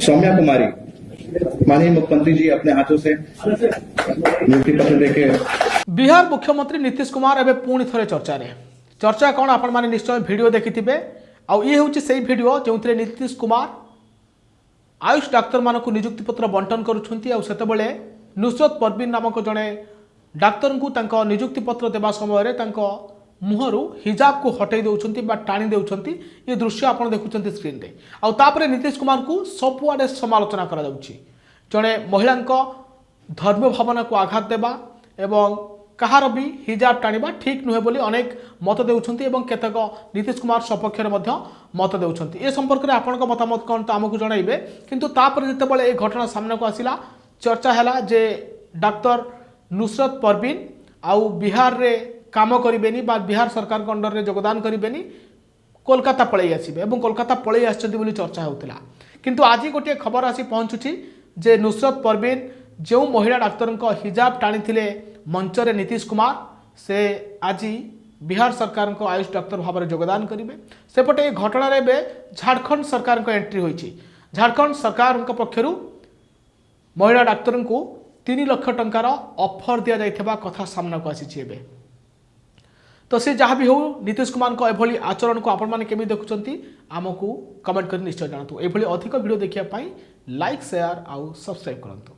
सौम्या कुमारी माननीय मुख्यमंत्री जी अपने हाथों से नियुक्ति पत्र देके। बिहार मुख्यमंत्री नीतीश कुमार एवं पुणी थे चर्चा रे चर्चा कौन आपण मैंने निश्चय वीडियो देखिथिबे आ ये हूँ से वीडियो जो नीतीश कुमार आयुष डाक्तर मानक नियुक्ति पत्र बंटन करुँचे नुसरत परवीन नामक जड़े डाक्तर को नियुक्ति पत्र देवा समय मुहर हिजाब को हटई दौरान टाणी दौरान ये दृश्य आप देखुं स्क्रीन रे आउे नीतीश कुमार को सबुआड़े समालोचना करा जड़े महिला धर्म भावना को आघात देवा एवं कहार भी हिजाब टाणिबा ठीक नुहे बोली अनेक मत देउछंती एवं केतक नीतीश कुमार सपक्ष मत देउछंती ए संपर्क में आपन मतामत कौन तो आमको जनइबे किंतु तापर जितेबाला ये घटना सामना को आसिला चर्चा है जे डाक्तर नुसरत परवीन आउ बिहार रे काम करेनि बिहार सरकार अंडर रे योगदान करेनि कोलकाता पलि आसबे और कोलकाता पलि आसछंती चर्चा होता किंतु आज गोटे खबर आसी पहुँचुची जे नुसरत परवीन जो महिला डाक्तर हिजाब टाणी मंचरे नीतीश कुमार से आज बिहार सरकार आयुष डाक्तर भाव में योगदान करेंगे सेपटे घटना झारखंड सरकार एंट्री होती झारखंड सरकार पक्षर महिला डाक्तर को 3 लाख टंकार ऑफर दि जाइथिबा कथा सामना को आसी तो से जहाँ भी हो नीतीश कुमार को एभली आचरण को आपण माने केमी देखुचंती आमको कमेंट कर निश्चय जानतु एभली अधिक वीडियो देखिया पाई लाइक शेयर आउ सब्सक्राइब करंतु।